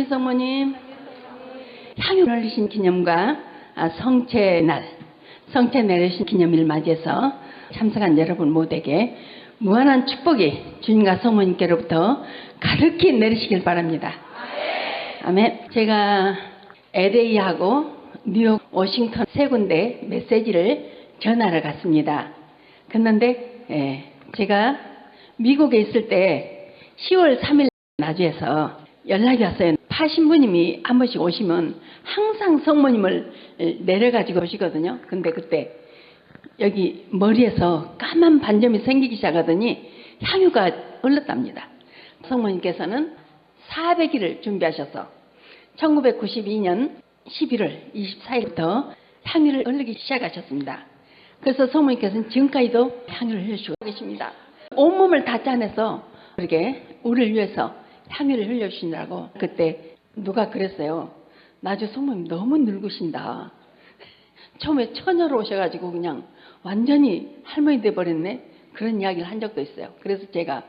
장미 성모님, 향유 흘리신 기념과 성체날, 성체 내리신 기념일을 맞이해서 참석한 여러분 모두에게 무한한 축복이 주님과 성모님께로부터 가득히 내리시길 바랍니다. 아멘. 제가 LA하고 뉴욕, 워싱턴 세 군데 메시지를 전하러 갔습니다. 그런데 제가 미국에 있을 때 10월 3일 나주에서 연락이 왔어요. 파신부님이 한 번씩 오시면 항상 성모님을 내려가지고 오시거든요. 근데 그때 여기 머리에서 까만 반점이 생기기 시작하더니 향유가 흘렀답니다. 성모님께서는 400일을 준비하셔서 1992년 11월 24일부터 향유를 흘리기 시작하셨습니다. 그래서 성모님께서는 지금까지도 향유를 흘려주고 계십니다. 온몸을 다 짜내서 그렇게 우리를 위해서 향유를 흘려주신다고. 그때 누가 그랬어요. 나주 성모님 너무 늙으신다. 처음에 처녀로 오셔가지고 그냥 완전히 할머니 돼버렸네. 그런 이야기를 한 적도 있어요. 그래서 제가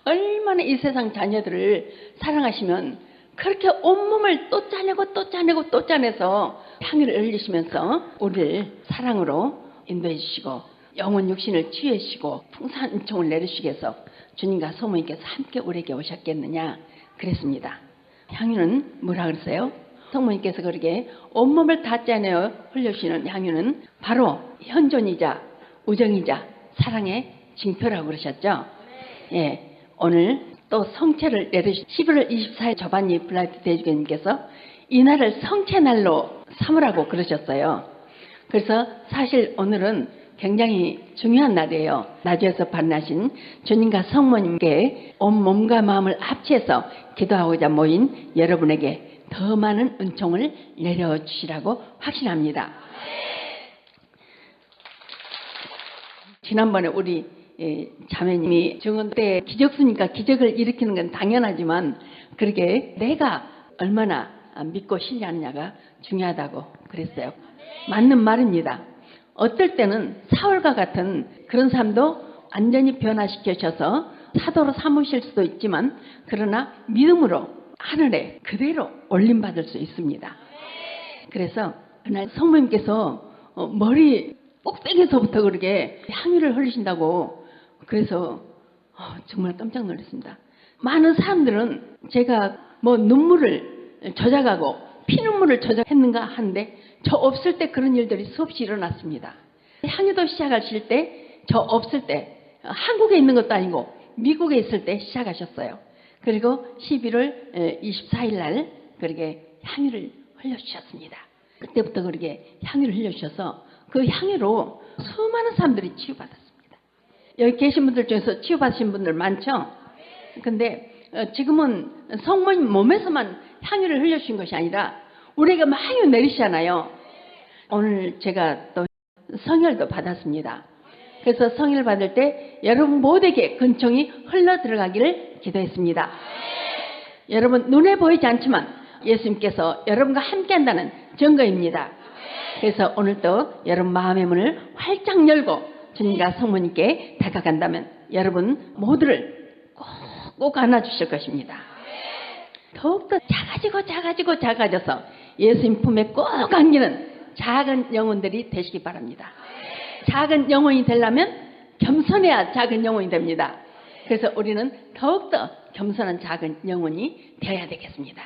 얼마나 이 세상 자녀들을 사랑하시면 그렇게 온몸을 또 짜내고 또 짜내고 또 짜내서 향유를 흘리시면서 우리를 사랑으로 인도해 주시고 영혼 육신을 치유해 주시고 풍성한 은총을 내리시기 위해서 주님과 성모님께서 함께 우리에게 오셨겠느냐 그랬습니다. 향유는 뭐라 그랬어요? 성모님께서 그렇게 온몸을 다 짜내어 흘려주시는 향유는 바로 현존이자 우정이자 사랑의 징표라고 그러셨죠. 예, 오늘 또 성체를 내리신 11월 24일 조반니 블라이트 대주교님께서 이날을 성체날로 삼으라고 그러셨어요. 그래서 사실 오늘은 굉장히 중요한 날이에요. 나주에서 만나신 주님과 성모님께 온 몸과 마음을 합치해서 기도하고자 모인 여러분에게 더 많은 은총을 내려주시라고 확신합니다. 지난번에 우리 자매님이 증언 때 기적수니까 기적을 일으키는 건 당연하지만 그렇게 내가 얼마나 믿고 신뢰하느냐가 중요하다고 그랬어요. 맞는 말입니다. 어떨 때는 사울과 같은 그런 사람도 완전히 변화시켜셔서 사도로 삼으실 수도 있지만 그러나 믿음으로 하늘에 그대로 올림받을 수 있습니다. 그래서 그날 성모님께서 머리 꼭대기에서부터 그렇게 향유를 흘리신다고 그래서 정말 깜짝 놀랐습니다. 많은 사람들은 제가 뭐 눈물을 저작하고 피눈물을 저작했는가 하는데 저 없을 때 그런 일들이 수없이 일어났습니다. 향유도 시작하실 때 저 없을 때 한국에 있는 것도 아니고 미국에 있을 때 시작하셨어요. 그리고 11월 24일 날 그렇게 향유를 흘려주셨습니다. 그때부터 그렇게 향유를 흘려주셔서 그 향유로 수많은 사람들이 치유받았습니다. 여기 계신 분들 중에서 치유받으신 분들 많죠? 근데 지금은 성모님 몸에서만 향유를 흘려주신 것이 아니라 우리가 막 향유 내리시잖아요. 오늘 제가 또 성혈도 받았습니다. 그래서 성혈 받을 때 여러분 모두에게 근총이 흘러 들어가기를 기도했습니다. 여러분 눈에 보이지 않지만 예수님께서 여러분과 함께 한다는 증거입니다. 그래서 오늘도 여러분 마음의 문을 활짝 열고 주님과 성모님께 다가간다면 여러분 모두를 꼭 안아주실 것입니다. 더욱더 작아져서 예수님 품에 꼭 안기는 작은 영혼들이 되시기 바랍니다. 작은 영혼이 되려면 겸손해야 작은 영혼이 됩니다. 그래서 우리는 더욱더 겸손한 작은 영혼이 되어야 되겠습니다.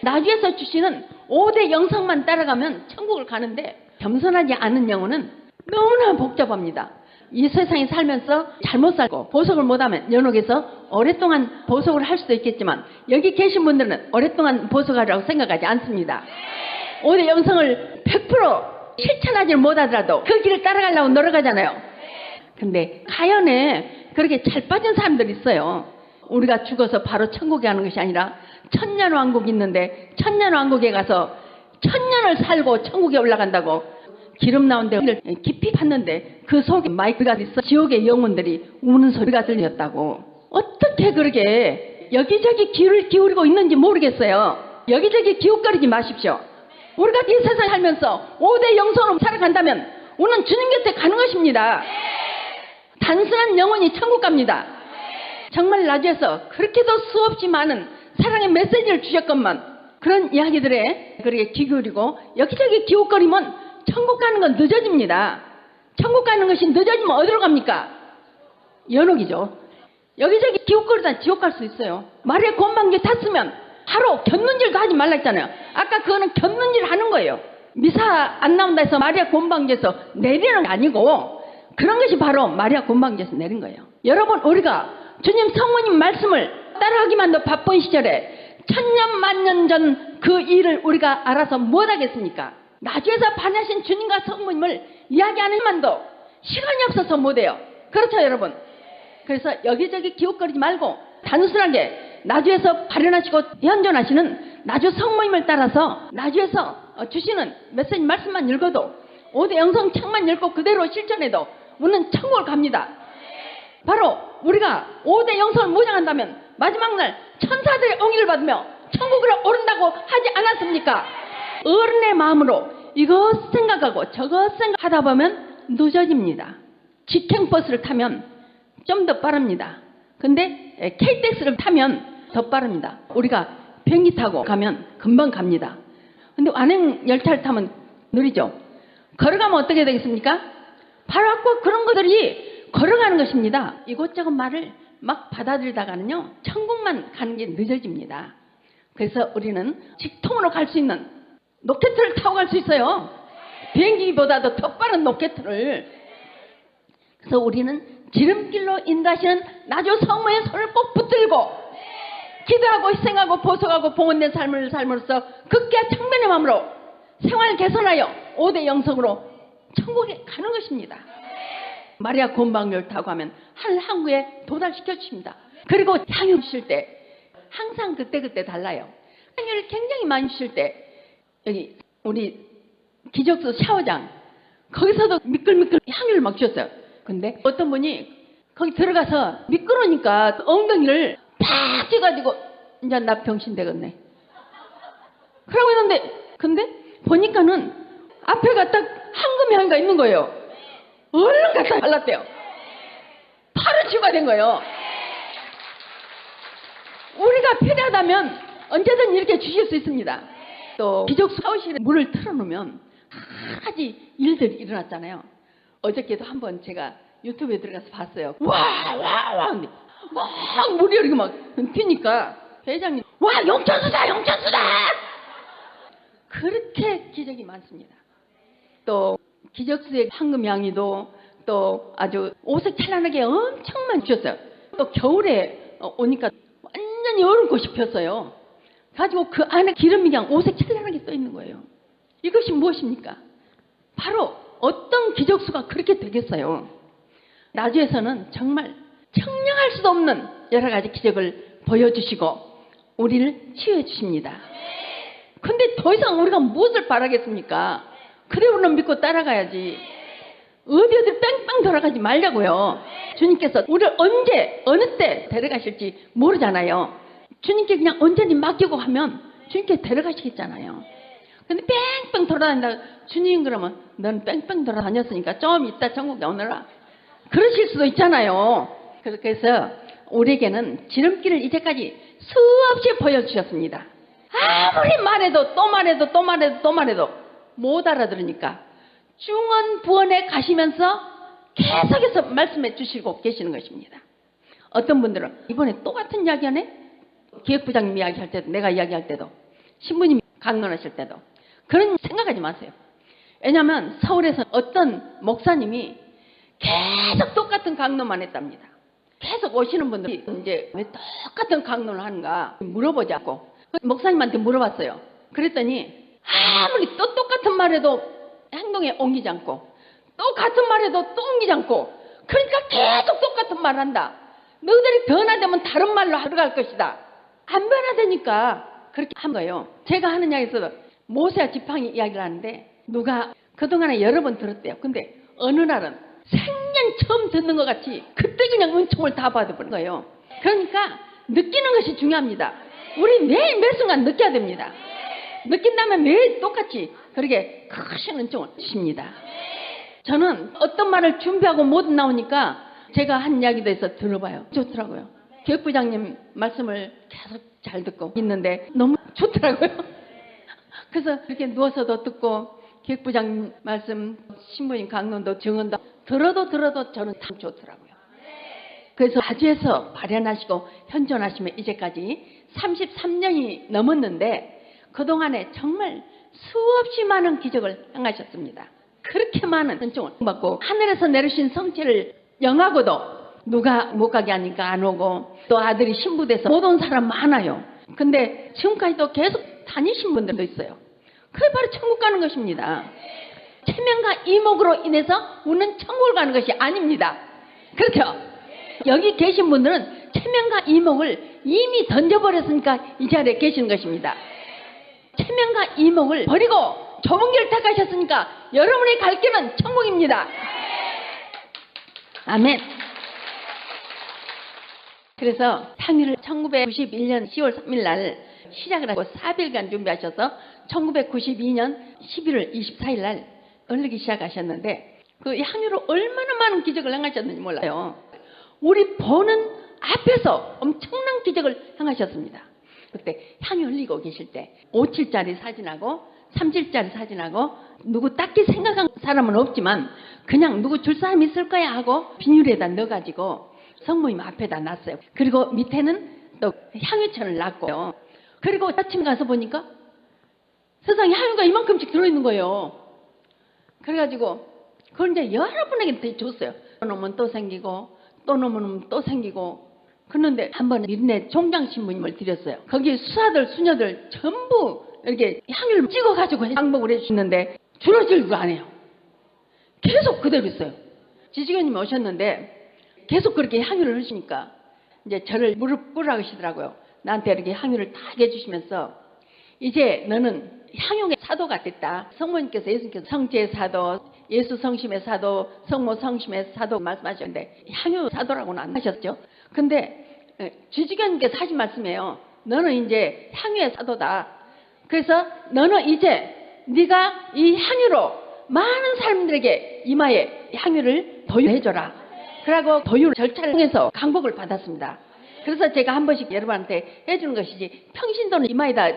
나주에서 주시는 5대 영성만 따라가면 천국을 가는데 겸손하지 않은 영혼은 너무나 복잡합니다. 이 세상에 살면서 잘못 살고 보석을 못하면 연옥에서 오랫동안 보석을 할 수도 있겠지만 여기 계신 분들은 오랫동안 보석하라고 생각하지 않습니다. 5대 영성을 100% 실천하지 못하더라도 그 길을 따라가려고 노력하잖아요. 근데 가연에 그렇게 잘 빠진 사람들이 있어요. 우리가 죽어서 바로 천국에 가는 것이 아니라 천년왕국이 있는데 천년왕국에 가서 천년을 살고 천국에 올라간다고 기름 나온 데를 깊이 팠는데 그 속에 마이크가 있어 지옥의 영혼들이 우는 소리가 들렸다고. 어떻게 그렇게 여기저기 귀를 기울이고 있는지 모르겠어요. 여기저기 기웃거리지 마십시오. 우리가 이 세상에 살면서 5대 영성으로 살아간다면 우리는 주님 곁에 가는 것입니다. 단순한 영혼이 천국 갑니다. 정말 나주에서 그렇게도 수없이 많은 사랑의 메시지를 주셨건만 그런 이야기들에 그렇게 귀 기울이고 여기저기 기웃거리면 천국 가는 건 늦어집니다. 천국 가는 것이 늦어지면 어디로 갑니까? 연옥이죠. 여기저기 기웃거리다 지옥 갈 수 있어요. 말에 곤방귀 탔으면 바로 곁눈질도 하지 말라 했잖아요. 아까 그거는 곁눈질 하는 거예요. 미사 안 나온다 해서 마리아 곤방귀에서 내리는 게 아니고 그런 것이 바로 마리아 곤방귀에서 내린 거예요. 여러분, 우리가 주님 성모님 말씀을 따라하기만도 바쁜 시절에 천년 만년 전 그 일을 우리가 알아서 못하겠습니까? 나주에서 반하신 주님과 성모님을 이야기하는 만도 시간이 없어서 못해요. 그렇죠, 여러분? 그래서 여기저기 기웃거리지 말고 단순하게 나주에서 발현하시고 현존하시는 나주 성모님을 따라서 나주에서 주시는 메시지 말씀만 읽어도 5대 영성 책만 읽고 그대로 실천해도 우리는 천국을 갑니다. 바로 우리가 5대 영성을 무장한다면 마지막 날 천사들의 옹의를 받으며 천국으로 오른다고 하지 않았습니까? 어른의 마음으로 이것 생각하고 저것 생각하다 보면 늦어집니다. 직행버스를 타면 좀 더 빠릅니다. 근데 KTX를 타면 더 빠릅니다. 우리가 비행기 타고 가면 금방 갑니다. 근데 완행 열차를 타면 느리죠. 걸어가면 어떻게 되겠습니까? 바로 아까 그런 것들이 걸어가는 것입니다. 이것저것 말을 막 받아들이다가는요, 천국만 가는 게 늦어집니다. 그래서 우리는 직통으로 갈 수 있는 로켓을 타고 갈 수 있어요. 비행기보다도 더 빠른 로켓을. 그래서 우리는 지름길로 인도하시는 나주 성모의 손을 꼭 붙들고 기도하고 희생하고 보석하고 봉헌된 삶을 삶으로써 극기와 청변의 마음으로 생활 개선하여 5대 영성으로 천국에 가는 것입니다. 마리아 곤방귀를 타고 하면 하늘 항구에 도달시켜 주십니다. 그리고 향유 주실 때 항상 그때그때 달라요. 향유를 굉장히 많이 주실 때 여기 우리 기적수 샤워장 거기서도 미끌미끌 향유를 막 주셨어요. 근데 어떤 분이 거기 들어가서 미끄러우니까 엉덩이를 팍 찌가지고 이제 나 병신 되겠네 그러고 있는데, 근데 보니까는 앞에가 딱 황금이 하나가 있는 거예요. 얼른 갖다 발랐대요. 바로 치유가 된 거예요. 우리가 필요하다면 언제든 이렇게 주실 수 있습니다. 또 기적 샤워실에 물을 틀어놓으면 여러 가지 일들이 일어났잖아요. 어저께도 한번 제가 유튜브에 들어가서 봤어요. 와 막 물이 이렇게 막 튀니까 회장님 와 용천수다 그렇게 기적이 많습니다. 또 기적수의 황금양이도 또 아주 오색 찬란하게 엄청 많이 주셨어요. 또 겨울에 오니까 완전히 얼음꽃이 폈어요. 가지고 그 안에 기름이 그냥 오색 찬란하게 떠 있는 거예요. 이것이 무엇입니까? 바로 어떤 기적수가 그렇게 되겠어요. 나주에서는 정말 청량할 수도 없는 여러 가지 기적을 보여주시고 우리를 치유해 주십니다. 근데 더 이상 우리가 무엇을 바라겠습니까? 그대로는 믿고 따라가야지. 어디 뺑뺑 돌아가지 말자고요. 주님께서 우리를 언제 어느 때 데려가실지 모르잖아요. 주님께 그냥 언제든지 맡기고 하면 주님께 데려가시겠잖아요. 근데 뺑뺑 돌아다닌다. 주님 그러면 넌 뺑뺑 돌아다녔으니까 좀 이따 천국에 오너라. 그러실 수도 있잖아요. 그래서 우리에게는 지름길을 이제까지 수없이 보여주셨습니다. 아무리 말해도 또 말해도 못 알아들으니까 중언부언에 가시면서 계속해서 말씀해 주시고 계시는 것입니다. 어떤 분들은 이번에 또 같은 이야기 하네? 기획부장님 이야기할 때도 내가 이야기할 때도 신부님 강론하실 때도 그런 생각하지 마세요. 왜냐하면 서울에서 어떤 목사님이 계속 똑같은 강론만 했답니다. 계속 오시는 분들이 이제 왜 똑같은 강론을 하는가 물어보자고 목사님한테 물어봤어요. 그랬더니 아무리 또 똑같은 말해도 행동에 옮기지 않고 또 같은 말해도 또 옮기지 않고 그러니까 계속 똑같은 말 한다. 너희들이 변화되면 다른 말로 하러 갈 것이다. 안 변화되니까 그렇게 한 거예요. 제가 하는 이야기에서 모세와 지팡이 이야기를 하는데 누가 그동안에 여러 번 들었대요. 근데 어느 날은 생년 처음 듣는 것 같이 그때 그냥 은총을 다 받아버린 거예요. 그러니까 느끼는 것이 중요합니다. 우리 매일 매 순간 느껴야 됩니다. 느낀다면 매일 똑같이 그렇게 크신 은총을 주십니다. 저는 어떤 말을 준비하고 못 나오니까 제가 한 이야기도 해서 들어봐요. 좋더라고요. 교육부장님 말씀을 계속 잘 듣고 있는데 너무 좋더라고요. 그래서 이렇게 누워서도 듣고 기획부장 말씀, 신부님 강론도 증언도 들어도 저는 참 좋더라고요. 그래서 아주에서 발현하시고 현존하시면 이제까지 33년이 넘었는데 그동안에 정말 수없이 많은 기적을 행하셨습니다. 그렇게 많은 은총을 받고 하늘에서 내리신 성체를 영하고도 누가 못 가게 하니까 안 오고 또 아들이 신부돼서 못 온 사람 많아요. 근데 지금까지도 계속 다니신 분들도 있어요. 그게 바로 천국 가는 것입니다. 체면과 이목으로 인해서 우리는 천국을 가는 것이 아닙니다. 그렇죠? 여기 계신 분들은 체면과 이목을 이미 던져버렸으니까 이 자리에 계시는 것입니다. 체면과 이목을 버리고 좁은 길을 택하셨으니까 여러분의 갈 길은 천국입니다. 아멘. 그래서 향유를 1991년 10월 3일 날 시작을 하고 4일간 준비하셔서 1992년 11월 24일 날 얼르기 시작하셨는데 그 향유로 얼마나 많은 기적을 행하셨는지 몰라요. 우리 보는 앞에서 엄청난 기적을 행하셨습니다. 그때 향유 흘리고 계실 때 5칠짜리 사진하고 3칠짜리 사진하고 누구 딱히 생각한 사람은 없지만 그냥 누구 줄 사람 있을 거야 하고 비닐에다 넣어가지고 성모님 앞에다 놨어요. 그리고 밑에는 또 향유천을 놨고요. 그리고 아침 가서 보니까 세상에 향유가 이만큼씩 들어있는 거예요. 그래가지고 그걸 이제 여러분에게 줬어요. 또 놓으면 또 생기고 또 놓으면 또 생기고 그런데 한 번 민네 종장 신부님을 드렸어요. 거기 수사들 수녀들 전부 이렇게 향유를 찍어가지고 항복을 해주시는데 줄어들지도 않아요. 계속 그대로 있어요. 지지교님 오셨는데 계속 그렇게 향유를 하시니까 이제 저를 무릎 꿇으라고 하시더라고요. 나한테 이렇게 향유를 다 해주시면서 이제 너는 향유의 사도가 됐다. 성모님께서 예수님께서 성제의 사도, 예수 성심의 사도, 성모 성심의 사도 말씀하셨는데 향유 사도라고는 안 하셨죠. 근데 지지교님께서 하신 말씀이에요. 너는 이제 향유의 사도다. 그래서 너는 이제 네가 이 향유로 많은 사람들에게 이마에 향유를 도유해줘라. 그러고 도유 절차를 통해서 강복을 받았습니다. 그래서 제가 한 번씩 여러분한테 해주는 것이지 평신도는 이마에다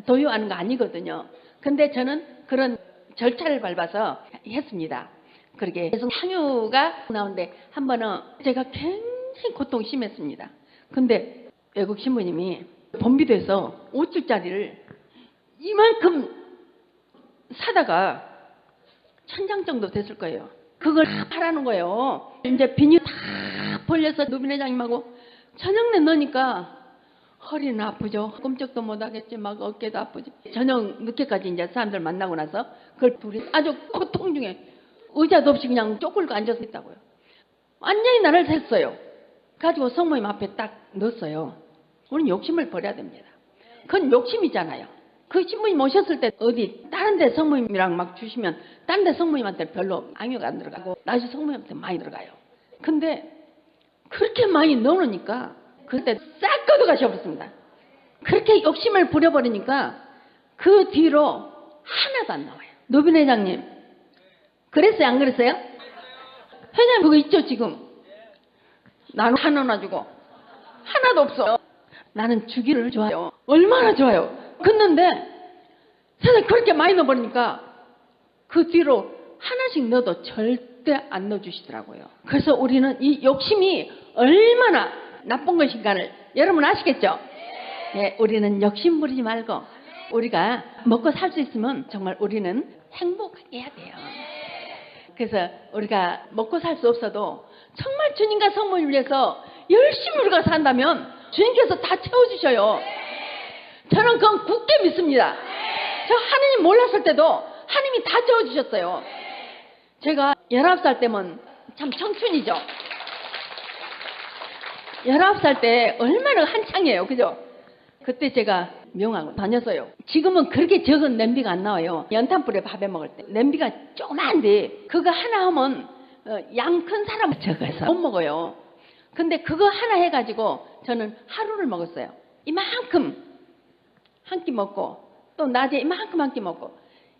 도유하는 거 아니거든요. 근데 저는 그런 절차를 밟아서 했습니다. 그러게 계속 향유가 나오는데 한 번은 제가 굉장히 고통이 심했습니다. 근데 외국 신부님이 본비도에서 5줄짜리를 이만큼 사다가 1000장 정도 됐을 거예요. 그걸 다 하라는 거예요. 이제 비닐 다 벌려서 노비내장님하고 저녁내 넣으니까 허리는 아프죠. 꼼짝도 못하겠지. 막 어깨도 아프지. 저녁 늦게까지 이제 사람들 만나고 나서 그걸 둘이 아주 고통 중에 의자도 없이 그냥 쪼글고 앉아서 있다고요. 완전히 나를 샜어요. 가지고 성모님 앞에 딱 넣었어요. 우리는 욕심을 버려야 됩니다. 그건 욕심이잖아요. 그 신부님 오셨을 때 어디 다른 데 성모님이랑 막 주시면 다른 데 성모님한테 별로 악유가 안 들어가고 나중에 성모님한테 많이 들어가요. 근데 그렇게 많이 넣어놓으니까 그때 싹 걷어가셔버렸습니다. 그렇게 욕심을 부려버리니까 그 뒤로 하나도 안 나와요. 노빈 회장님 그랬어요 안 그랬어요? 회장님 그거 있죠 지금? 나는 하나 놔주고 하나도 없어. 나는 주기를 좋아해요. 얼마나 좋아요. 근데 세상에 그렇게 많이 넣어버리니까 그 뒤로 하나씩 넣어도 절대 안 넣어주시더라고요. 그래서 우리는 이 욕심이 얼마나 나쁜 것인가를 여러분 아시겠죠? 네, 우리는 욕심 부리지 말고 우리가 먹고 살 수 있으면 정말 우리는 행복하게 해야 돼요. 그래서 우리가 먹고 살 수 없어도 정말 주님과 성모님을 위해서 열심히 우리가 산다면 주님께서 다 채워주셔요. 저는 그건 굳게 믿습니다. 저 하느님 몰랐을 때도 하느님이 다 채워주셨어요. 제가 19살 때면 참 청춘이죠. 19살 때 얼마나 한창이에요. 그죠? 그때 제가 명하고 다녔어요. 지금은 그렇게 적은 냄비가 안 나와요. 연탄불에 밥해 먹을 때 냄비가 조그만데 그거 하나 하면 양 큰 사람을 적어서 못 먹어요. 근데 그거 하나 해가지고 저는 하루를 먹었어요. 이만큼 한 끼 먹고 또 낮에 이만큼 한 끼 먹고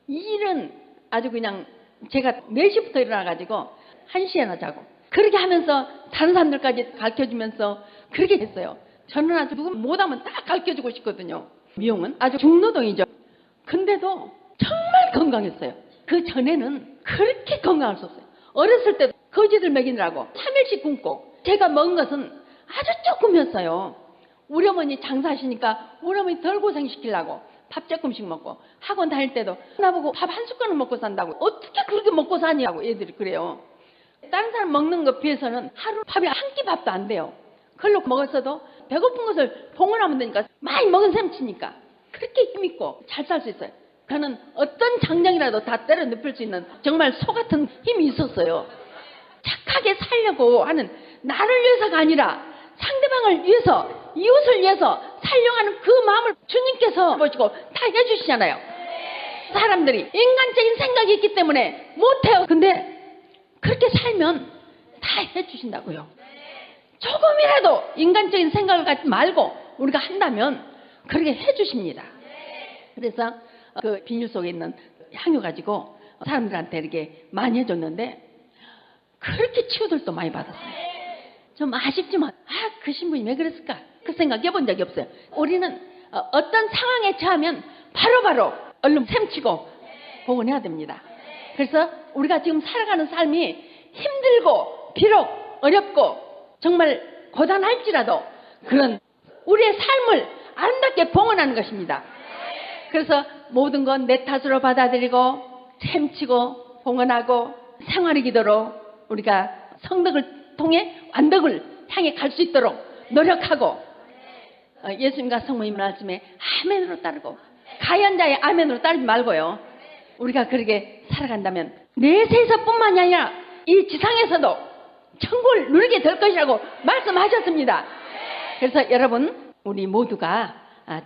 이 일은 아주 그냥 제가 4시부터 일어나가지고 1시에나 자고 그렇게 하면서 다른 사람들까지 가르쳐주면서 그렇게 됐어요. 저는 아주 누구 못하면 딱 가르쳐주고 싶거든요. 미용은 아주 중노동이죠. 근데도 정말 건강했어요. 그 전에는 그렇게 건강할 수 없어요. 어렸을 때 거지들 먹이느라고 3일씩 굶고 제가 먹은 것은 아주 조금이었어요. 우리 어머니 장사하시니까 우리 어머니 덜 고생시키려고 밥 조금씩 먹고 학원 다닐 때도 나보고 밥 한 숟가락 먹고 산다고 어떻게 그렇게 먹고 사냐고 애들이 그래요. 다른 사람 먹는 것 비해서는 하루 밥이 한 끼 밥도 안 돼요. 그걸로 먹었어도 배고픈 것을 봉헌하면 되니까 많이 먹은 셈 치니까 그렇게 힘있고 잘 살 수 있어요. 저는 어떤 장정이라도 다 때려 눕힐 수 있는 정말 소 같은 힘이 있었어요. 착하게 살려고 하는 나를 위해서가 아니라 상대방을 위해서 이웃을 위해서 살려고 하는 그 마음을 주님께서 보시고 다 해주시잖아요. 사람들이 인간적인 생각이 있기 때문에 못해요. 근데 그렇게 살면 다 해주신다고요. 조금이라도 인간적인 생각을 갖지 말고 우리가 한다면 그렇게 해주십니다. 그래서 그 비닐 속에 있는 향유 가지고 사람들한테 이렇게 많이 해줬는데 그렇게 치유들도 많이 받았어요. 좀 아쉽지만 그 신부님 왜 그랬을까? 그 생각 해본 적이 없어요. 우리는 어떤 상황에 처하면 바로바로 얼른 샘치고 복원해야 됩니다. 그래서 우리가 지금 살아가는 삶이 힘들고 비록 어렵고 정말 고단할지라도 그런 우리의 삶을 아름답게 봉헌하는 것입니다. 그래서 모든 건 내 탓으로 받아들이고 샘치고 봉헌하고 생활의 기도로 우리가 성덕을 통해 완덕을 향해 갈 수 있도록 노력하고 예수님과 성모님 말씀에 아멘으로 따르고 가연자의 아멘으로 따르지 말고요. 우리가 그렇게 살아간다면 내세에서뿐만이 아니라 이 지상에서도 천국을 누리게 될 것이라고 말씀하셨습니다. 그래서 여러분 우리 모두가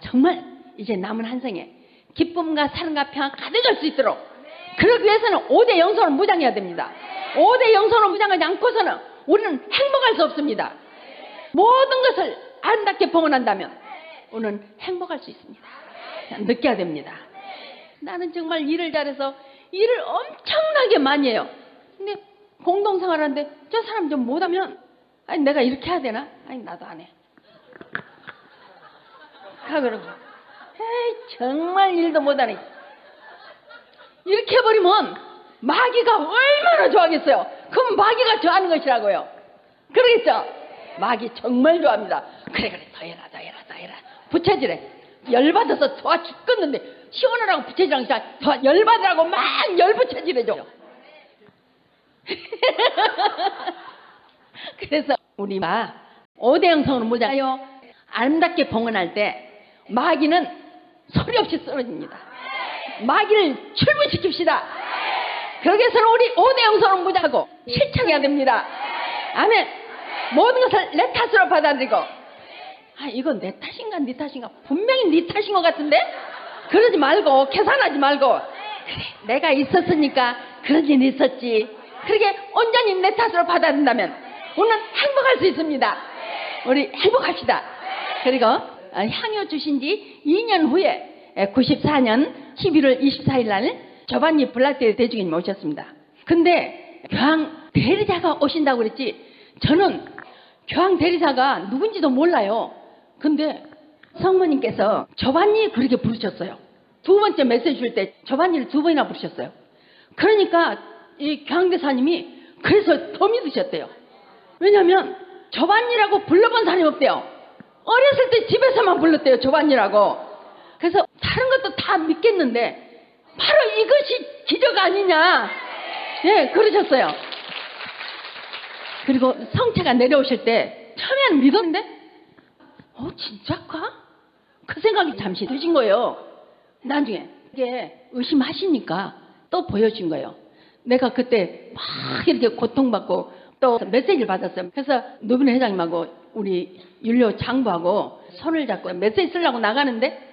정말 이제 남은 한 생에 기쁨과 사랑과 평화 가득할 수 있도록 그러기 위해서는 5대 영성을 무장해야 됩니다. 5대 영성을 무장하지 않고서는 우리는 행복할 수 없습니다. 모든 것을 아름답게 봉헌한다면 우리는 행복할 수 있습니다. 느껴야 됩니다. 나는 정말 일을 잘해서 일을 엄청나게 많이 해요. 근데 공동생활하는데 저 사람 좀 못하면 아니 내가 이렇게 해야 되나? 아니 나도 안 해. 그러고 에이 정말 일도 못하네. 이렇게 해버리면 마귀가 얼마나 좋아하겠어요. 그럼 마귀가 좋아하는 것이라고요. 그러겠죠? 마귀 정말 좋아합니다. 그래 더 해라 부채질해. 열받아서 좋아 죽겠는데 시원하라고 부채질하는 게 아니라 더 열받으라고 막 열부채질해줘. 그래서 우리가 5대 영성으로 모자요 아름답게 봉헌할 때 마귀는 소리 없이 쓰러집니다. 마귀를 출부시킵시다. 그러기 위해서는 우리 5대 영성으로 무장하고 실천해야 됩니다. 아멘. 모든 것을 내 탓으로 받아들이고 이건 내 탓인가 네 탓인가 분명히 네 탓인 것 같은데 그러지 말고 계산하지 말고 그래 내가 있었으니까 그런 일이 있었지. 그렇게 온전히 내 탓으로 받아들인다면 우리는 행복할 수 있습니다. 우리 행복합시다. 그리고 향유 주신 지 2년 후에 94년 11월 24일 날 조반니 블라테 대주교님 오셨습니다. 근데 교황 대리자가 오신다고 그랬지 저는 교황 대리자가 누군지도 몰라요. 근데 성모님께서 조반니 그렇게 부르셨어요. 두 번째 메시지 줄 때 조반니를 2번이나 부르셨어요. 그러니까 이 교황 대사님이 그래서 더 믿으셨대요. 왜냐면 조반니라고 불러본 사람이 없대요. 어렸을 때 집에서만 불렀대요. 조반니라고. 그래서 다른 것도 다 믿겠는데 바로 이것이 기적 아니냐. 예, 그러셨어요. 그리고 성체가 내려오실 때 처음에는 믿었는데 진짜까? 그 생각이 잠시 드신 거예요. 나중에 이게 의심하시니까 또 보여준 거예요. 내가 그때 막 이렇게 고통받고 또 메시지를 받았어요. 그래서 노빈 회장님하고 우리 윤료 장부하고 손을 잡고 메시지 쓰려고 나가는데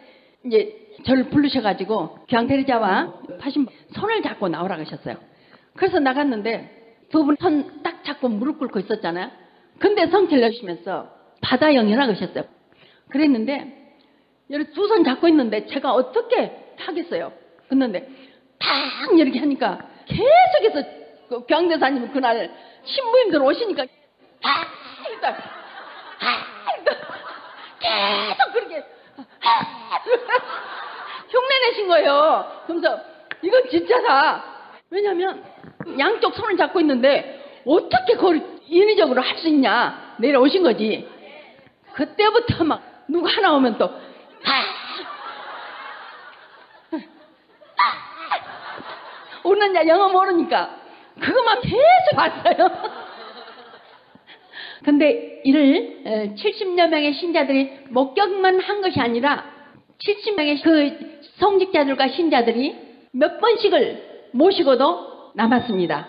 이제 저를 부르셔가지고 교황 대리자와 파신 손을 잡고 나오라 하셨어요. 그래서 나갔는데 두 분 손 딱 잡고 무릎 꿇고 있었잖아요. 근데 성체를 내주시면서 바다 영이라 그러셨어요. 그랬는데 이렇게 두 손 잡고 있는데 제가 어떻게 하겠어요. 그런데 탁 이렇게 하니까 계속해서 그 교황대사님 그날 신부님들 오시니까 계속 그렇게 흉내내신 거예요. 그러면서 이건 진짜다. 왜냐면 양쪽 손을 잡고 있는데 어떻게 그걸 인위적으로 할 수 있냐 내려오신 거지. 그때부터 막 누가 하나 오면 또 우는 영어 모르니까 그것만 계속 봤어요. 근데 이를 70여 명의 신자들이 목격만 한 것이 아니라 70명의 그 성직자들과 신자들이 몇 번씩을 모시고도 남았습니다.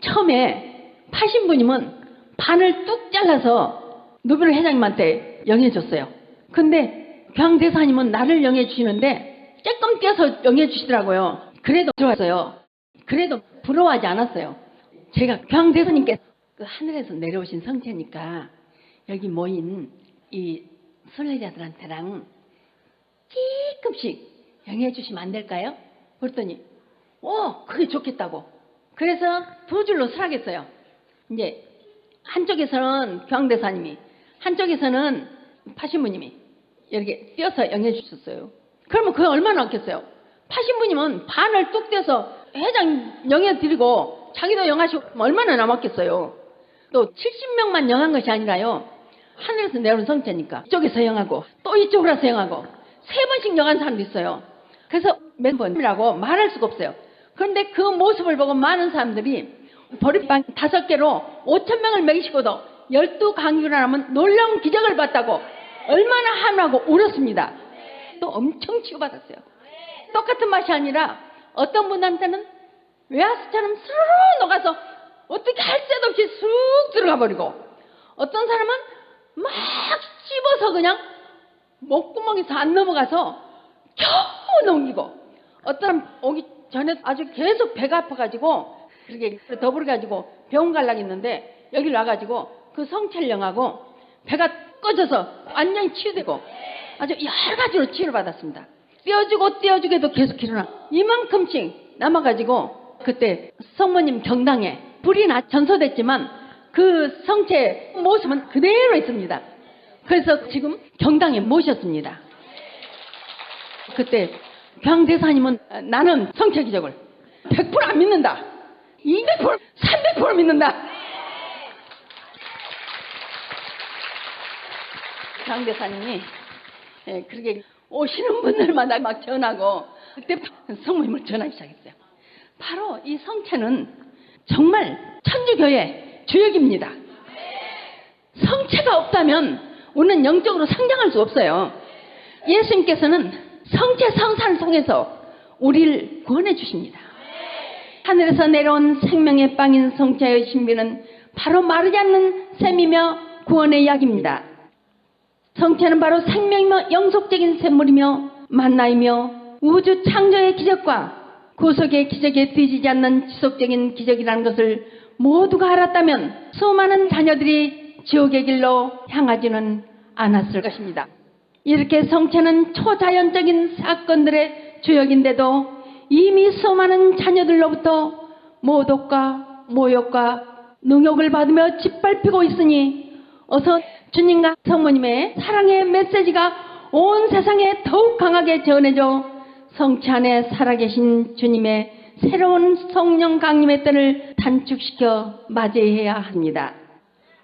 처음에 파신부님은 반을 뚝 잘라서 노벨 회장님한테 영해줬어요. 근데 교황대사님은 나를 영해주시는데 조금 떼어서 영해주시더라고요. 그래도 좋았어요. 그래도 부러워하지 않았어요. 제가 교황대사님께 그 하늘에서 내려오신 성체니까 여기 모인 이 순례자들한테랑 조금씩 영해 주시면 안 될까요? 그랬더니 그게 좋겠다고. 그래서 두 줄로 서라겠어요. 이제 한쪽에서는 교황대사님이, 한쪽에서는 파신부님이 이렇게 띄어서 영해 주셨어요. 그러면 그게 얼마나 없겠어요? 파신부님은 반을 뚝 떼서 회장 영해 드리고 자기도 영하시고 얼마나 남았겠어요. 또 70명만 영한 것이 아니라요. 하늘에서 내려온 성체니까 이쪽에서 영하고 또 이쪽으로 와서 영하고 3번씩 영한 사람도 있어요. 그래서 몇 번이라고 말할 수가 없어요. 그런데 그 모습을 보고 많은 사람들이 보리빵 5개로 5,000명을 먹이시고도 12강유를 하면 놀라운 기적을 봤다고 얼마나 하나고 울었습니다. 또 엄청 치유받았어요. 똑같은 맛이 아니라 어떤 분한테는 외화수처럼 스르르 녹아서 어떻게 할 새도 없이 쑥 들어가 버리고, 어떤 사람은 막 씹어서 그냥 목구멍에서 안 넘어가서 겨우 넘기고, 어떤 사람 오기 전에 아주 계속 배가 아파가지고 그렇게 더불어가지고 병원 가려고 했는데 여기를 와가지고 그 성찰령하고 배가 꺼져서 완전히 치유되고 아주 여러 가지로 치유를 받았습니다. 떼어주고도 계속 일어나 이만큼씩 남아가지고 그때 성모님 경당에 불이 전소됐지만 그 성체 모습은 그대로 있습니다. 그래서 지금 경당에 모셨습니다. 그때 교황대사님은 나는 성체 기적을 100%안 믿는다, 200%, 300% 믿는다. 교황대사님이 그렇게 오시는 분들마다 막 전하고 그때 성모님을 전하기 시작했어요. 바로 이 성체는 정말 천주교의 주역입니다. 성체가 없다면 우리는 영적으로 성장할 수 없어요. 예수님께서는 성체 성산을 통해서 우리를 구원해 주십니다. 하늘에서 내려온 생명의 빵인 성체의 신비는 바로 마르지 않는 샘이며 구원의 약입니다. 성체는 바로 생명이며 영속적인 샘물이며 만나이며 우주 창조의 기적과 구속의 기적에 뒤지지 않는 지속적인 기적이라는 것을 모두가 알았다면 수많은 자녀들이 지옥의 길로 향하지는 않았을 것입니다. 이렇게 성체는 초자연적인 사건들의 주역인데도 이미 수많은 자녀들로부터 모독과 모욕과 능욕을 받으며 짓밟히고 있으니 어서 주님과 성모님의 사랑의 메시지가 온 세상에 더욱 강하게 전해져 성체 안에 살아계신 주님의 새로운 성령 강림의 때를 단축시켜 맞이해야 합니다.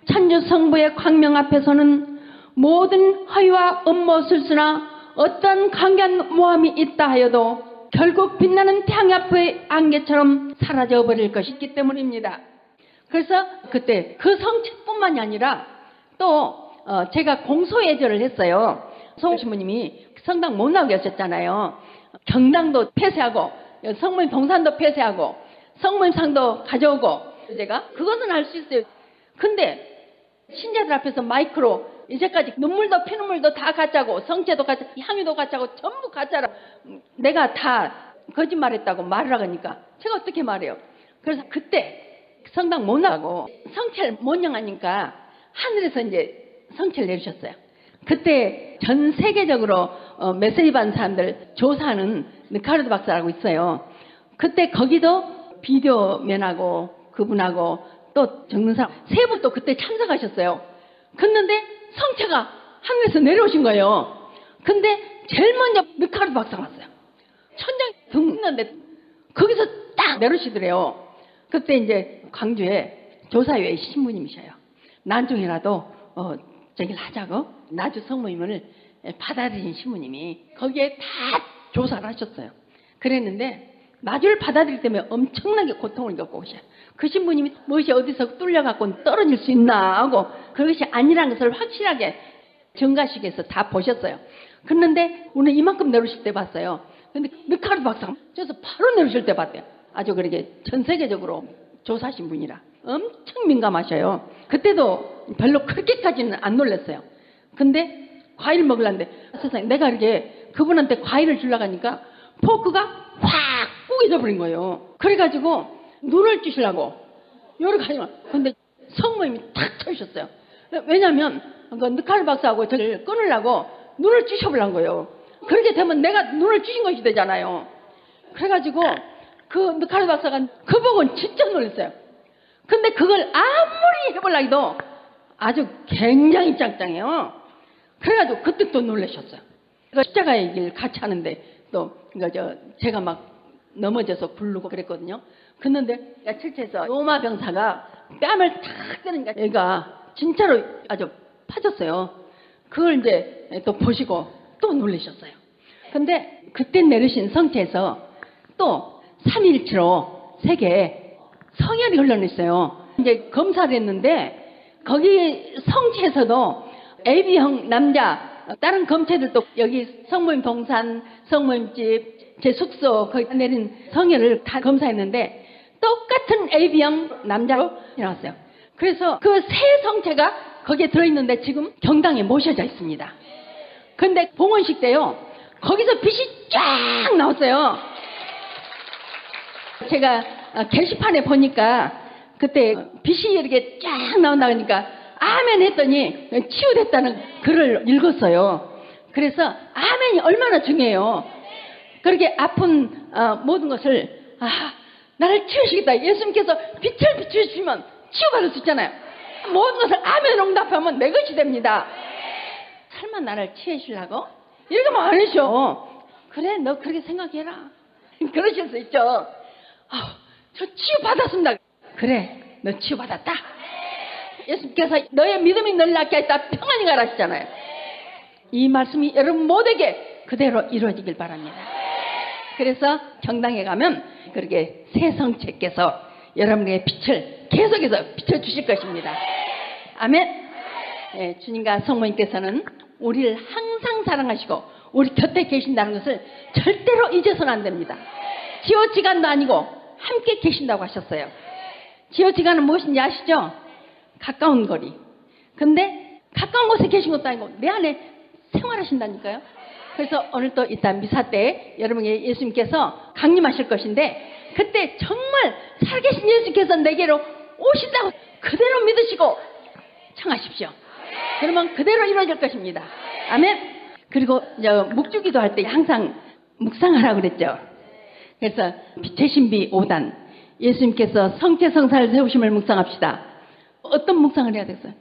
천주 성부의 광명 앞에서는 모든 허위와 음모술수나 어떤 강한 모함이 있다 하여도 결국 빛나는 태양 앞의 안개처럼 사라져버릴 것이기 때문입니다. 그래서 그때 그 성체뿐만이 아니라 또 제가 공소예절을 했어요. 성신부님이 성당 못 나오게 하셨잖아요. 경당도 폐쇄하고 성모님 동산도 폐쇄하고 성모님상도 가져오고 제가 그것은 할 수 있어요. 근데 신자들 앞에서 마이크로 이제까지 눈물도 피눈물도 다 가짜고 성체도 가짜, 향유도 가짜고 전부 가짜라 내가 다 거짓말했다고 말을 하니까 제가 어떻게 말해요. 그래서 그때 성당 못 나가고 성체를 못 영하니까 하늘에서 이제 성체를 내주셨어요. 그때 전 세계적으로 메시지 받은 사람들 조사하는 느카르도 박사라고 있어요. 그때 거기도 비디오맨하고 그분하고 또 적는 사람 세 분 또 그때 참석하셨어요. 그런데 성체가 하늘에서 내려오신 거예요. 근데 제일 먼저 미카엘 박사가 왔어요. 천장에 둥는데 거기서 딱 내려오시더래요. 그때 이제 광주에 조사회 신부님이셔요. 난중이라도 저기를 하자고 나주 성모임을 받아들인 신부님이 거기에 다 조사를 하셨어요. 그랬는데 나주를 받아들일 때문에 엄청나게 고통을 겪고 오셔요. 그 신부님이 무엇이 어디서 뚫려갖고 떨어질 수 있나 하고 그것이 아니라는 것을 확실하게 정가식에서 다 보셨어요. 그런데 오늘 이만큼 내려오실 때 봤어요. 근데 미카엘 박사가 저서 바로 내려오실 때 봤대요. 아주 그렇게 전 세계적으로 조사하신 분이라 엄청 민감하셔요. 그때도 별로 그렇게까지는 안 놀랐어요. 근데 과일 먹으려는데 세상에 내가 이렇게 그분한테 과일을 주려고 하니까 포크가 확 구겨져 버린 거예요. 그래가지고 눈을 찌시려고 여러 가지만. 근데 성모님이 탁 쳐주셨어요. 왜냐면 그 미카엘 박사하고 저를 끊으려고 눈을 찌셔버린 거예요. 그렇게 되면 내가 눈을 찌신 것이 되잖아요. 그래가지고 그 미카엘 박사가 그 보고 진짜 놀랐어요. 근데 그걸 아무리 해보려고 아주 굉장히 짱짱해요. 그래가지고 그때 또 놀라셨어요. 그 십자가의 길 같이 하는데 또 제가 막 넘어져서 부르고 그랬거든요. 그런데 철체에서 로마 병사가 뺨을 탁 때리니까 얘가 진짜로 아주 파졌어요. 그걸 이제 또 보시고 또 놀라셨어요. 근데 그때 내리신 성체에서 또 3.1치로 세계에 성혈이 흘러냈어요. 이제 검사를 했는데 거기 성체에서도 AB형 남자 다른 검체들도 여기 성모임 동산, 성모임집, 제 숙소 거기 내린 성혈을 다 검사했는데 똑같은 AB형 남자로 나왔어요. 그래서 그 세 성체가 거기에 들어있는데 지금 경당에 모셔져 있습니다. 근데 봉헌식 때요 거기서 빛이 쫙 나왔어요. 제가 게시판에 보니까 그때 빛이 이렇게 쫙 나온다 그러니까 아멘 했더니 치유됐다는 글을 읽었어요. 그래서 아멘이 얼마나 중요해요. 그렇게 아픈 모든 것을 나를 치유시겠다. 예수님께서 빛을 비추시면 치유받을 수 있잖아요. 모든 것을 아멘으로 응답하면 내 것이 됩니다. 설마 나를 치유해주려고? 이렇게 말 안 하셔. 그래 너 그렇게 생각해라. 그러실 수 있죠. 저 치유받았습니다. 그래 너 치유받았다. 예수님께서 너의 믿음이 널 낫게 하였다 평안히 가라 하시잖아요. 이 말씀이 여러분 모두에게 그대로 이루어지길 바랍니다. 그래서 경당에 가면 그렇게 새 성체께서 여러분의 빛을 계속해서 비춰주실 것입니다. 아멘. 네, 주님과 성모님께서는 우리를 항상 사랑하시고 우리 곁에 계신다는 것을 절대로 잊어서는 안 됩니다. 지어지간도 아니고 함께 계신다고 하셨어요. 지어지간은 무엇인지 아시죠? 가까운 거리. 근데 가까운 곳에 계신 것도 아니고 내 안에 생활하신다니까요. 그래서 오늘 또 이따 미사 때 여러분에게 예수님께서 강림하실 것인데 그때 정말 살아계신 예수님께서 내게로 오신다고 그대로 믿으시고 청하십시오. 그러면 그대로 이루어질 것입니다. 아멘. 그리고 묵주기도 할 때 항상 묵상하라고 그랬죠. 그래서 빛의 신비 5단 예수님께서 성체성사를 세우심을 묵상합시다. 어떤 묵상을 해야 되겠어요?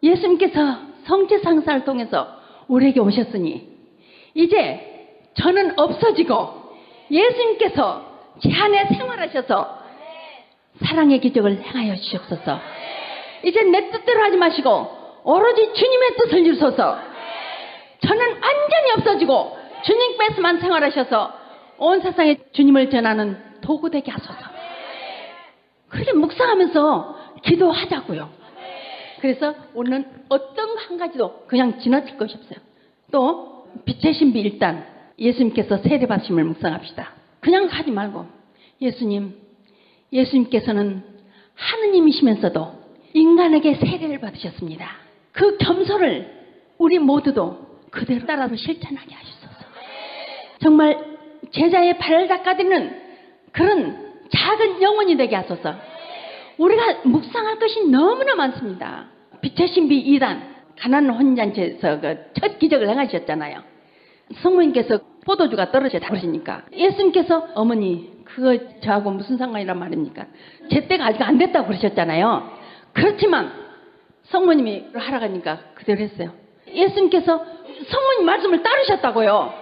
예수님께서 성체성사를 통해서 우리에게 오셨으니 이제 저는 없어지고 예수님께서 제 안에 생활하셔서 사랑의 기적을 행하여 주시옵소서. 이제 내 뜻대로 하지 마시고 오로지 주님의 뜻을 이루소서. 저는 완전히 없어지고 주님께서만 생활하셔서 온 세상에 주님을 전하는 도구 되게 하소서. 그렇게 묵상하면서 기도하자고요. 그래서 오늘은 어떤 한 가지도 그냥 지나칠 것이 없어요. 또 빛의 신비 일단 예수님께서 세례받으심을 묵상합시다. 그냥 하지 말고 예수님께서는 하느님이시면서도 인간에게 세례를 받으셨습니다. 그 겸손을 우리 모두도 그대로 따라서 실천하게 하시소서. 정말 제자의 발을 닦아드리는 그런 작은 영혼이 되게 하소서. 우리가 묵상할 것이 너무나 많습니다. 빛의 신비 2단 가나안 혼인잔치에서 그 첫 기적을 행하셨잖아요. 성모님께서 포도주가 떨어져 그러시니까 예수님께서 어머니 그거 저하고 무슨 상관이란 말입니까? 제때가 아직 안 됐다고 그러셨잖아요. 그렇지만 성모님이 하라니까 그대로 했어요. 예수님께서 성모님 말씀을 따르셨다고요.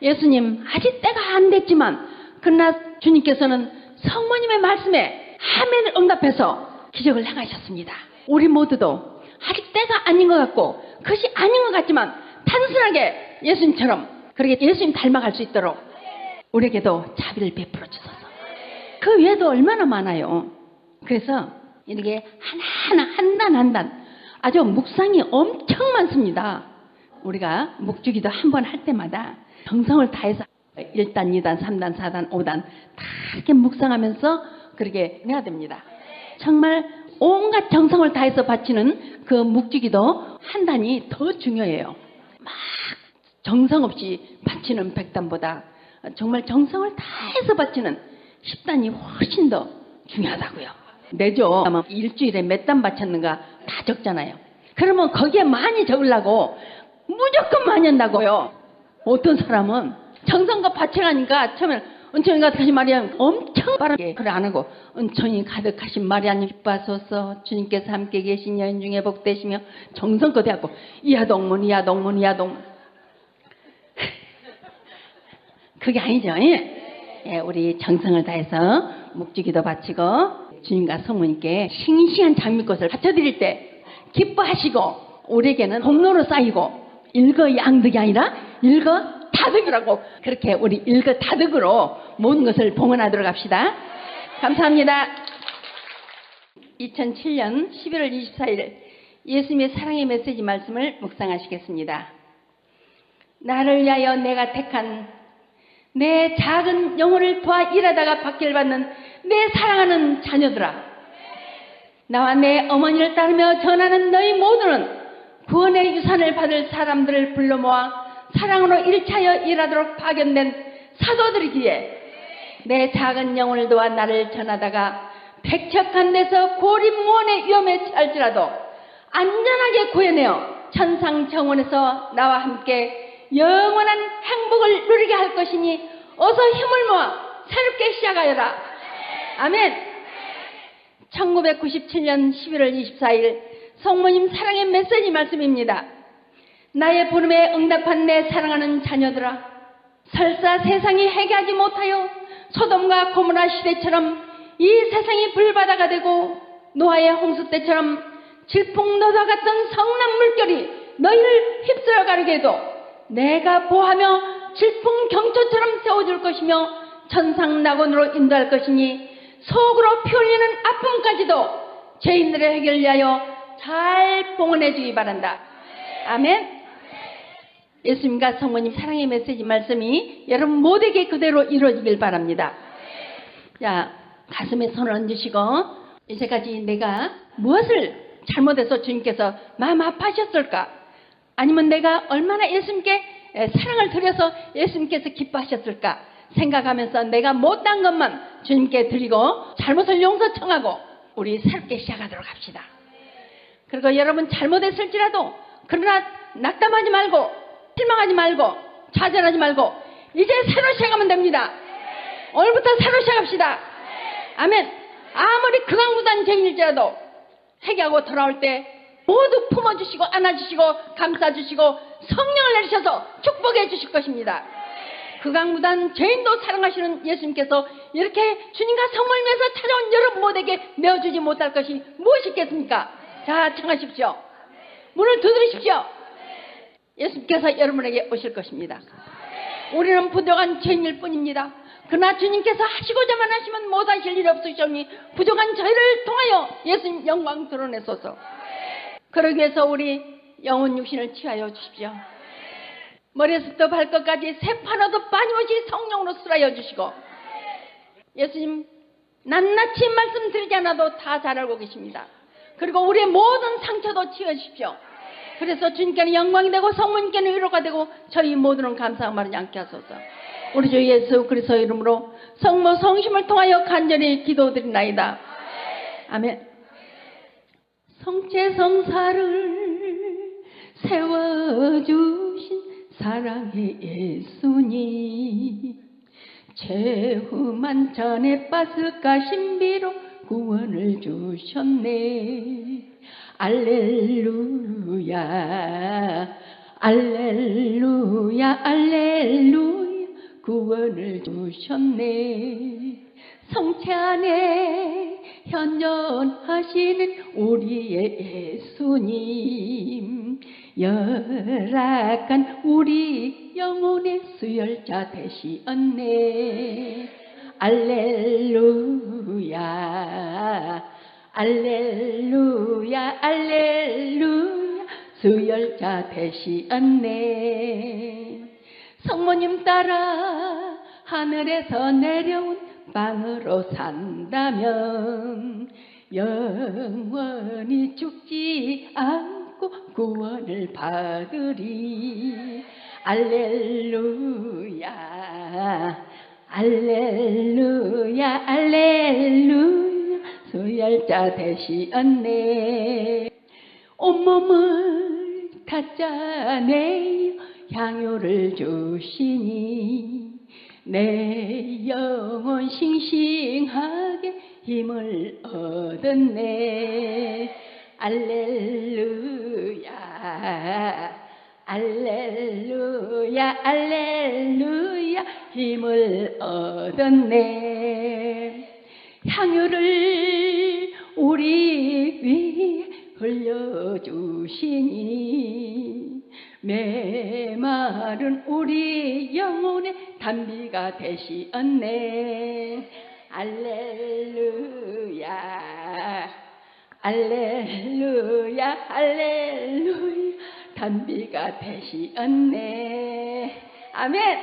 예수님 아직 때가 안 됐지만 그러나 주님께서는 성모님의 말씀에 아멘을 응답해서 기적을 행하셨습니다. 우리 모두도 아직 때가 아닌 것 같고 그것이 아닌 것 같지만 단순하게 예수님처럼 그렇게 예수님 닮아갈 수 있도록 우리에게도 자비를 베풀어 주소서. 그 외에도 얼마나 많아요. 그래서 이렇게 하나하나 한 단 한 단 아주 묵상이 엄청 많습니다. 우리가 묵주기도 한 번 할 때마다 정성을 다해서 1단, 2단, 3단, 4단, 5단 다 이렇게 묵상하면서 그렇게 해야 됩니다. 정말 온갖 정성을 다해서 바치는 그 묵주기도 한 단이 더 중요해요. 막 정성 없이 바치는 100단보다 정말 정성을 다해서 바치는 10단이 훨씬 더 중요하다고요. 내죠. 일주일에 몇 단 바쳤는가 다 적잖아요. 그러면 거기에 많이 적으려고 무조건 많이 한다고요. 어떤 사람은 정성과 바치라니까 처음에 은총이 가득하신 마리아님 엄청 빠르게 그래 안 하고 은총이 가득하신 마리아님 기뻐하소서 주님께서 함께 계신 여인 중에 복되시며 정성껏 해갖고 이하동문 이하동문 이하동문 그게 아니죠. 예, 우리 정성을 다해서 묵주기도 바치고 주님과 성모님께 싱싱한 장미꽃을 바쳐드릴 때 기뻐하시고 우리에게는 공로로 쌓이고 일거양득이 아니라 일거다득이라고 그렇게 우리 일거다득으로 모든 것을 봉헌하도록 합시다. 감사합니다. 2007년 11월 24일 예수님의 사랑의 메시지 말씀을 묵상하시겠습니다. 나를 위하여 내가 택한 내 작은 영혼을 도와 일하다가 받기를 받는 내 사랑하는 자녀들아, 나와 내 어머니를 따르며 전하는 너희 모두는 구원의 유산을 받을 사람들을 불러 모아 사랑으로 일차여 일하도록 파견된 사도들이기에 내 작은 영혼을 도와 나를 전하다가 백척한 데서 고립무원의 위험에 처할지라도 안전하게 구해내어 천상정원에서 나와 함께 영원한 행복을 누리게 할 것이니 어서 힘을 모아 새롭게 시작하여라. 아멘. 1997년 11월 24일 성모님 사랑의 메시지 말씀입니다. 나의 부름에 응답한 내 사랑하는 자녀들아, 설사 세상이 해결하지 못하여 소돔과 고모라 시대처럼 이 세상이 불바다가 되고 노아의 홍수 때처럼 질풍노도와 같은 성난 물결이 너희를 휩쓸어 가르게 해도 내가 보하며 질풍경초처럼 세워줄 것이며 천상낙원으로 인도할 것이니 속으로 피 흘리는 아픔까지도 죄인들의 해결을 위하여 잘 봉헌해 주기 바란다. 아멘. 예수님과 성모님 사랑의 메시지 말씀이 여러분 모두에게 그대로 이루어지길 바랍니다. 자, 가슴에 손을 얹으시고 이제까지 내가 무엇을 잘못해서 주님께서 마음 아파하셨을까? 아니면 내가 얼마나 예수님께 사랑을 드려서 예수님께서 기뻐하셨을까 생각하면서 내가 못한 것만 주님께 드리고 잘못을 용서 청하고 우리 새롭게 시작하도록 합시다. 그리고 여러분 잘못했을지라도 그러나 낙담하지 말고 실망하지 말고 좌절하지 말고 이제 새로 시작하면 됩니다. 오늘부터 새로 시작합시다. 아멘. 아무리 극악무단 죄인일지라도 회개하고 돌아올 때 모두 품어주시고 안아주시고 감싸주시고 성령을 내리셔서 축복해 주실 것입니다. 극악무단 죄인도 사랑하시는 예수님께서 이렇게 주님과 성모를 위해서 찾아온 여러분 모두에게 내어주지 못할 것이 무엇이 있겠습니까? 자, 청하십시오. 문을 두드리십시오. 예수님께서 여러분에게 오실 것입니다. 우리는 부족한 죄인일 뿐입니다. 그러나 주님께서 하시고자만 하시면 못하실 일이 없으시오니 부족한 저희를 통하여 예수님 영광 드러내소서. 그러기 위해서 우리 영혼 육신을 취하여 주십시오. 머리에서부터 발끝까지 새 하나도 빠짐없이 성령으로 수라여 주시고 예수님 낱낱이 말씀드리지 않아도 다 잘 알고 계십니다. 그리고 우리의 모든 상처도 치워주십시오. 그래서 주님께는 영광이 되고 성모님께는 위로가 되고 저희 모두는 감사함 말하지 않게 하소서. 우리 주 예수 그리스도의 이름으로 성모 성심을 통하여 간절히 기도드리나이다. 아멘. 성체성사를 세워주신 사랑의 예수님, 최후만 전에 빠스가 신비로 구원을 주셨네. 알렐루야 알렐루야 알렐루야 구원을 주셨네. 성체 안에 현존하시는 우리의 예수님, 열악한 우리 영혼의 수혈자 되시었네. 알렐루야 알렐루야 알렐루야 수혈자 되시었네. 성모님 따라 하늘에서 내려온 빵으로 산다면 영원히 죽지 않고 구원을 받으리. 알렐루야 알렐루야 알렐루야 수혈자 되시었네. 온몸을 타짜내어 향유를 주시니 내 영혼 싱싱하게 힘을 얻었네. 알렐루야 알렐루야 알렐루야 힘을 얻었네. 향유를 우리 위에 흘려주시니 메마른 우리 영혼의 단비가 되시었네. 알렐루야 알렐루야 알렐루야 단비가 되시었네. 아멘.